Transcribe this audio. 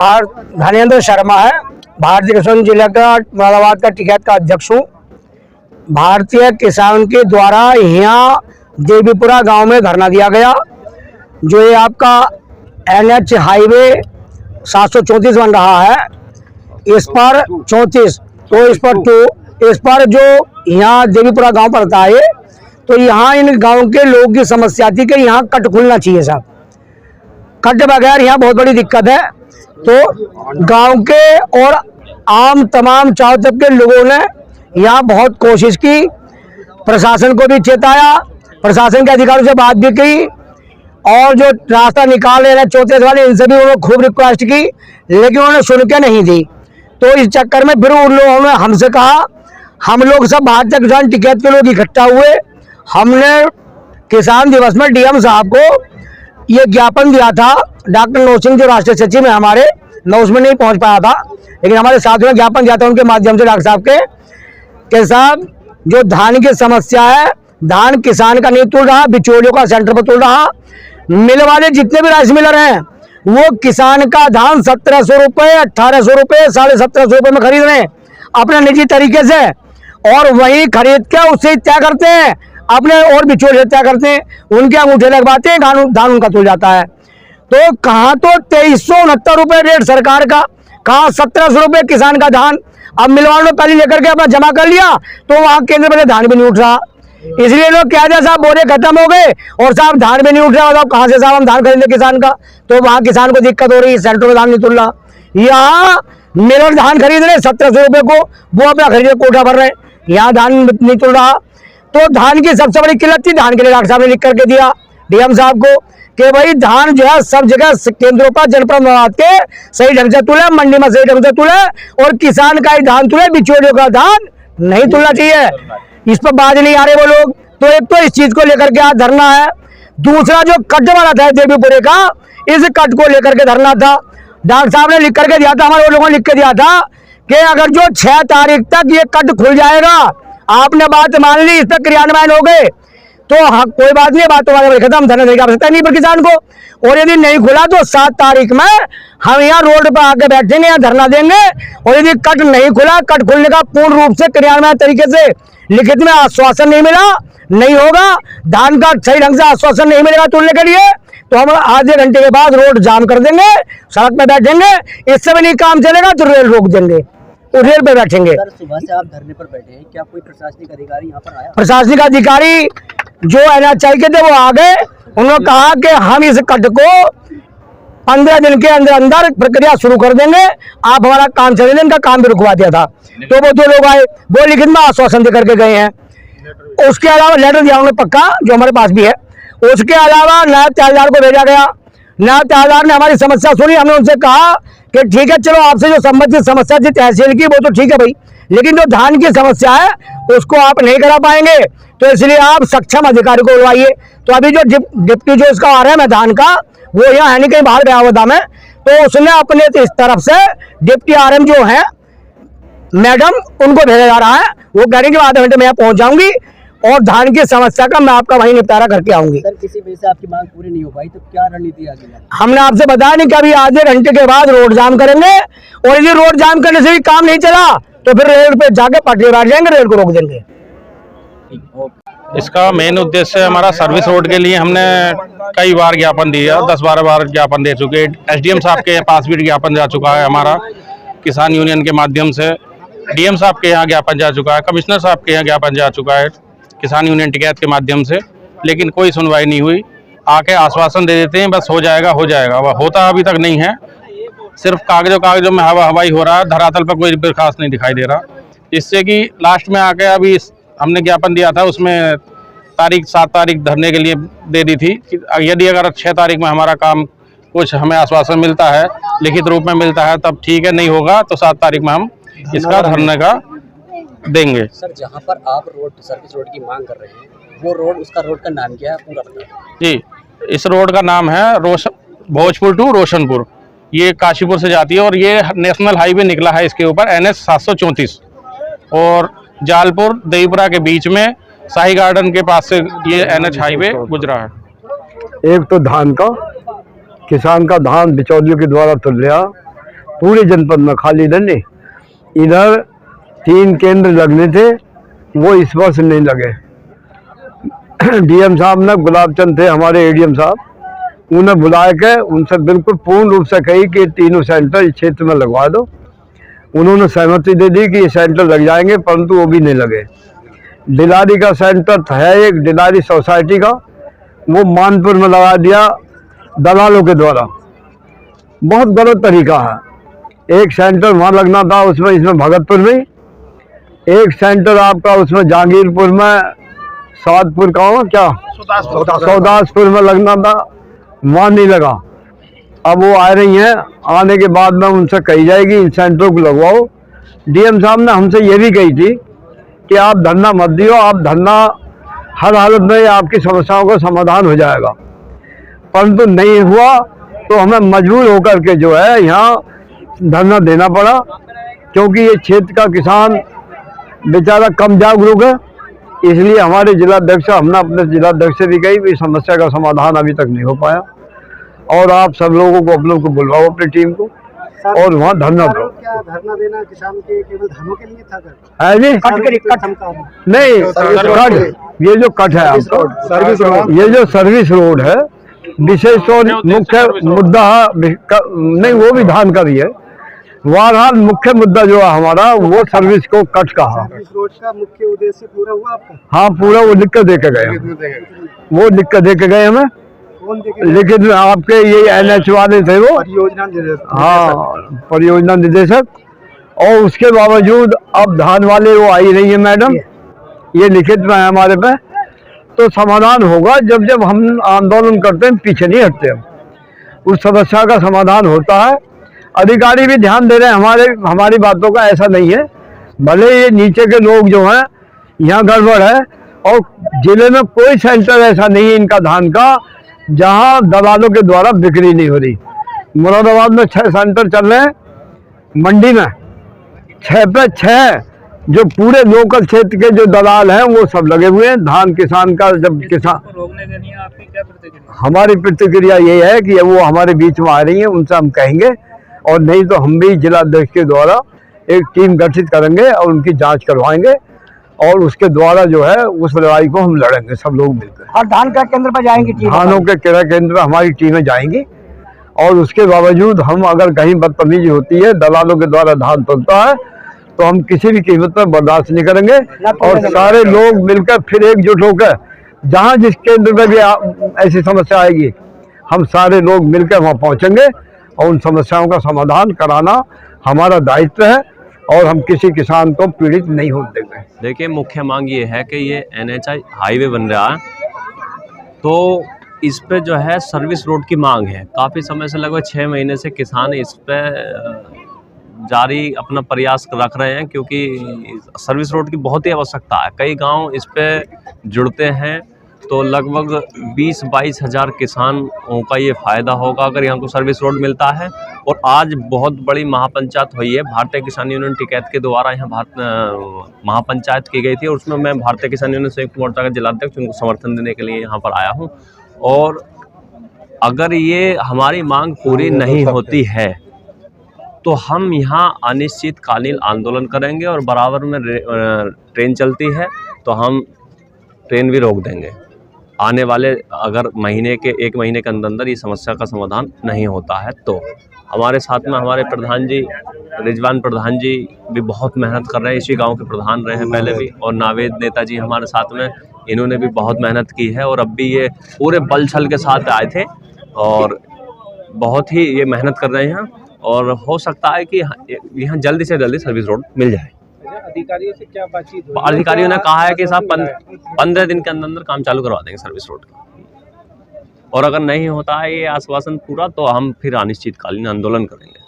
धनेन्द्र शर्मा है, भारतीय किसान जिला का मुरादाबाद का टिकैत का अध्यक्ष हूँ। भारतीय किसान के द्वारा यहाँ देवीपुरा गांव में धरना दिया गया। जो ये आपका NH हाईवे 734 बन रहा है, इस पर 34 तो इस पर जो यहाँ देवीपुरा गांव पड़ता है, तो यहाँ इन गांव के लोगों की समस्या थी कि यहाँ कट खुलना चाहिए साहब। कट बगैर यहाँ बहुत बड़ी दिक्कत है। तो गांव के और आम तमाम चारों तरफ के लोगों ने यहाँ बहुत कोशिश की, प्रशासन को भी चेताया, प्रशासन के अधिकारियों से बात भी की, और जो रास्ता निकाल रहे हैं 34 वाले, इनसे भी उन्होंने खूब रिक्वेस्ट की, लेकिन उन्होंने सुन के नहीं दी। तो इस चक्कर में फिर उन लोगों ने हमसे कहा, हम लोग सब भारतीय किसान टिकैत के लोग इकट्ठा हुए, हमने किसान दिवस में DM साहब को ये ज्ञापन दिया था। डॉक्टर नौ सिंह जो राष्ट्रीय सचिव है हमारे, मैं उसमें नहीं पहुंच पाया था, लेकिन हमारे साथियों ने ज्ञापन दिया था उनके माध्यम से डॉक्टर साहब के साहब, जो धान की समस्या है, धान किसान का नहीं तुल रहा, बिचौलियों का सेंटर पर तुल रहा। मिल वाले जितने भी राइस मिलर हैं, वो किसान का धान 1700 रुपये, 1800 रुपये, 1750 रुपये में खरीद रहे हैं अपने निजी तरीके से, और वही खरीद के उससे तय करते हैं अपने, और बिचौलिए तय करते हैं, उनके अंगूठे लगवाते हैं, धान उनका तुल जाता है। तो कहाँ तो 2369 रुपये रेट सरकार का, कहाँ 1700 रुपये किसान का धान। अब मिलवालों ने कल लेकर के अपना जमा कर लिया, तो वहाँ केंद्र में धान भी नहीं उठ रहा। इसलिए लोग क्या है साहब, बोरे खत्म हो गए और साहब धान भी नहीं उठ रहा। मतलब कहाँ से साहब हम धान खरीदें किसान का? तो वहाँ किसान को दिक्कत हो रही है, सेंटर में धान नहीं तुल रहा। यहाँ मिलर धान खरीद रहे 1700 रुपये को, वो अपना खरीदे कोटा भर रहे हैं, यहाँ धान नहीं तुल रहा। तो धान की सबसे बड़ी किल्लत थी, धान के लिए डॉक्टर साहब ने लिख करके दिया DM साहब को कि भाई धान जो है सब जगह केंद्रों पर जनपद के सही ढंग से तुले, मंडी में सही ढंग से तुले, और किसान का ही धान तुले, बिचौलियों का धान नहीं तुलना चाहिए। इस पर बाज नहीं आ रहे वो लोग। तो एक तो इस चीज को लेकर के आज धरना है, दूसरा जो कट वाला था देवीपुरे का, इस कट को लेकर के धरना था। डॉक्टर साहब ने लिख करके दिया था, हमारे लोगों ने लिख के दिया था कि अगर जो 6 तारीख तक ये कट खुल जाएगा, आपने बात मान ली, इस पर क्रियान्वयन हो गए तो हाँ कोई बात नहीं, बात तुम्हारे खत्म, धरना देने की आवश्यकता नहीं पर किसान को। और यदि नहीं खुला तो 7 तारीख में हम यहाँ रोड पर आके बैठेंगे, यहाँ धरना देंगे। और यदि कट नहीं खुला, कट खुलने का पूर्ण रूप से क्रियान्वयन तरीके से लिखित में आश्वासन नहीं मिला, नहीं होगा, धान का सही ढंग से आश्वासन नहीं मिलेगा तुलने के लिए, तो हम आधे घंटे के बाद रोड जाम कर देंगे, सड़क पे बैठेंगे। इससे भी नहीं काम चलेगा तो रेल रोक देंगे, तो रेल पे बैठेंगे। सर, सुबह से आप धरने पर बैठे हैं, क्या कोई प्रशासनिक अधिकारी यहाँ पर आया? प्रशासनिक अधिकारी जो NH के थे वो आ गए, उन्होंने कहा कि हम इस कट को 15 दिन के अंदर अंदर प्रक्रिया शुरू कर देंगे, आप हमारा काम चले दें। इनका काम भी रुकवा दिया था। तो वो 2 लोग आए, वो लिखित में आश्वासन दे करके गए हैं। उसके अलावा लेटर दिया उन्होंने पक्का, जो हमारे पास भी है। उसके अलावा नायब तहसीलदार को भेजा गया, नायब तहसीलदार ने हमारी समस्या सुनी। हमने उनसे कहा कि ठीक है, चलो आपसे जो संबंधित समस्या थी तहसील की, वो तो ठीक है भाई, लेकिन जो धान की समस्या है उसको आप नहीं करा पाएंगे, तो इसलिए आप सक्षम अधिकारी को बुलवाइए। तो अभी जो डिप्टी जो इसका RM है धान का, वो यहाँ है नहीं, कहीं बाहर गया हुआ था मैं, तो उसने अपने इस तरफ से डिप्टी RM जो है मैडम, उनको भेजा जा रहा है। वो कह रही कि आधे घंटे में यहाँ पहुँच जाऊंगी और धान की समस्या का मैं आपका वहीं निपटारा करके आऊंगी। सर, किसी वजह से आपकी मांग पूरी नहीं हो पाई तो क्या रणनीति आगे? हमने आपसे बताया नहीं कि अभी आधे घंटे के बाद रोड जाम करेंगे, और यदि रोड जाम करने से भी काम नहीं चला तो फिर रेल पे जाके पटरी बैठ जाएंगे, रेल को रोक देंगे। इसका मेन उद्देश्य हमारा सर्विस रोड के लिए हमने कई बार ज्ञापन दिया, 10-12 बार ज्ञापन दे चुके। SDM साहब के पास भी ज्ञापन जा चुका है हमारा, किसान यूनियन के माध्यम से DM साहब के यहाँ ज्ञापन जा चुका है, कमिश्नर साहब के यहाँ ज्ञापन जा चुका है किसान यूनियन टिकैत के माध्यम से, लेकिन कोई सुनवाई नहीं हुई। आके आश्वासन दे देते हैं बस हो जाएगा हो जाएगा, वह होता अभी तक नहीं है। सिर्फ कागजों में हवाई हो रहा है, धरातल पर कोई विकास नहीं दिखाई दे रहा। इससे कि लास्ट में आके अभी हमने ज्ञापन दिया था, उसमें तारीख 7 तारीख धरने के लिए दे दी थी कि यदि अगर 6 तारीख में हमारा काम कुछ हमें आश्वासन मिलता है, लिखित रूप में मिलता है, तब ठीक है, नहीं होगा तो 7 तारीख में हम इसका धरने का देंगे। सर, जहाँ पर आप सर्विस रोड की मांग कर रहे हैं, वो रोड, उसका रोड का नाम क्या है पूरा बताइए? जी, इस रोड का नाम है भोजपुर टू रोशनपुर। ये काशीपुर से जाती है और ये नेशनल हाईवे निकला है इसके ऊपर, NH 734, और जालपुर देवीपुरा के बीच में शाही गार्डन के पास से ये NH हाईवे गुजरा है। एक तो धान का, किसान का धान बिचौलियों के द्वारा तुल लिया, पूरे जनपद में, खाली नहीं। इधर 3 केंद्र लगने थे, वो इस वर्ष नहीं लगे। डीएम साहब ने, गुलाब चंद थे हमारे एडीएम साहब, उन्हें बुला के उनसे बिल्कुल पूर्ण रूप से कही कि तीनों सेंटर इस क्षेत्र में लगवा दो। उन्होंने सहमति दे दी कि ये सेंटर लग जाएंगे, परंतु वो भी नहीं लगे। डिलारी का सेंटर है एक, डिलारी सोसाइटी का, वो मानपुर में लगा दिया दलालों के द्वारा। बहुत गलत तरीका है। एक सेंटर वहाँ लगना था, उसमें इसमें भगतपुर में, एक सेंटर आपका उसमें जहांगीरपुर में, सादपुर का हो क्या, सौदासपुर में लगना था, वहाँ नहीं लगा। अब वो आ रही हैं, आने के बाद में उनसे कही जाएगी इन सेंटरों को लगवाओ। डीएम साहब ने हमसे ये भी कही थी कि आप धरना मत दियो, आप धरना हर हालत में आपकी समस्याओं का समाधान हो जाएगा, परंतु नहीं हुआ तो हमें मजबूर होकर के जो है यहाँ धरना देना पड़ा, क्योंकि ये क्षेत्र का किसान बेचारा कम जागरूक है। इसलिए हमारे जिलाध्यक्ष, हमने अपने जिलाध्यक्ष से भी कही कि समस्या का समाधान अभी तक नहीं हो पाया, और आप सब लोगों को, अपनों को बुलवाओ अपनी टीम को और वहाँ धरना दो। क्या धरना देना किसान के केवल धानों के लिए था? है जी, नहीं कट, ये जो कट है आपका, ये जो सर्विस रोड है, विशेष तौर मुख्य मुद्दा नहीं, वो भी धान का भी है। बहरहाल मुख्य मुद्दा जो है हमारा, वो सर्विस को कट कहा। सर्विस रोड का मुख्य उद्देश्य पूरा हुआ आपका? हाँ पूरा, वो लिख कर दे के गए, वो लिख कर दे के गए हमें। लेकिन आपके ये NH वाले थे वो, परियोजना निदेशक। हाँ, परियोजना निदेशक। और उसके बावजूद अब धान वाले वो आई नहीं है मैडम, ये लिखित में है हमारे पे। तो समाधान होगा जब जब हम आंदोलन करते हैं, पीछे नहीं हटते हम, उस समस्या का समाधान होता है। अधिकारी भी ध्यान दे रहे हैं हमारी बातों का, ऐसा नहीं है। भले ये नीचे के लोग जो हैं, यहाँ गड़बड़ है, और जिले में कोई सेंटर ऐसा नहीं है इनका धान का जहाँ दलालों के द्वारा बिक्री नहीं हो रही। मुरादाबाद में 6 सेंटर चल रहे हैं, मंडी में 6 पे 6 जो पूरे लोकल क्षेत्र के जो दलाल हैं वो सब लगे हुए हैं। धान किसान का, जब किसान रोकने के लिए आपकी क्या प्रतिक्रिया? हमारी प्रतिक्रिया ये है कि वो हमारे बीच में आ रही हैं, उनसे हम कहेंगे, और नहीं तो हम भी जिलाध्यक्ष के द्वारा एक टीम गठित करेंगे और उनकी जांच करवाएंगे, और उसके द्वारा जो है उस लड़ाई को हम लड़ेंगे सब लोग मिलकर। और धान का केंद्र पर जाएंगी टीम? धानों के क्रय केंद्र पर हमारी टीमें जाएंगी, और उसके बावजूद हम अगर कहीं बदतमीजी होती है, दलालों के द्वारा धान तुलता है, तो हम किसी भी कीमत पर बर्दाश्त नहीं करेंगे। और सारे लोग मिलकर फिर एकजुट होकर, जहाँ जिस केंद्र में भी ऐसी समस्या आएगी, हम सारे लोग मिलकर वहाँ पहुँचेंगे, और उन समस्याओं का समाधान कराना हमारा दायित्व है, और हम किसी किसान को पीड़ित नहीं होने देंगे। देखिए, मुख्य मांग ये है कि ये NH हाईवे बन रहा है, तो इस पे जो है सर्विस रोड की मांग है। काफ़ी समय से, लगभग 6 महीने से किसान इस पे जारी अपना प्रयास रख रहे हैं, क्योंकि सर्विस रोड की बहुत ही आवश्यकता है। कई गांव इस पे जुड़ते हैं, तो लगभग 20-22 हज़ार किसानों का ये फ़ायदा होगा अगर यहाँ को सर्विस रोड मिलता है। और आज बहुत बड़ी महापंचायत हुई है, भारतीय किसान यूनियन टिकैत के द्वारा यहाँ महापंचायत की गई थी, और उसमें मैं भारतीय किसान यूनियन संयुक्त मोर्चा का जिलाध्यक्ष, उनको समर्थन देने के लिए यहाँ पर आया हूँ। और अगर ये हमारी मांग पूरी नहीं होती है तो हम यहाँ अनिश्चितकालीन आंदोलन करेंगे, और बराबर में ट्रेन चलती है तो हम ट्रेन भी रोक देंगे। आने वाले अगर एक महीने के अंदर ये समस्या का समाधान नहीं होता है तो। हमारे साथ में हमारे प्रधान जी, रिजवान प्रधान जी भी बहुत मेहनत कर रहे हैं, इसी गांव के प्रधान रहे हैं पहले भी, और नावेद नेताजी हमारे साथ में, इन्होंने भी बहुत मेहनत की है, और अब भी ये पूरे बल छल के साथ आए थे, और बहुत ही ये मेहनत कर रहे हैं, और हो सकता है कि यहाँ जल्दी से जल्दी सर्विस रोड मिल जाए। अधिकारियों से क्या बातचीत हुई? अधिकारियों ने कहा है कि साहब 15 दिन के अंदर काम चालू करवा देंगे सर्विस रोड का, और अगर नहीं होता है ये आश्वासन पूरा तो हम फिर अनिश्चितकालीन आंदोलन करेंगे।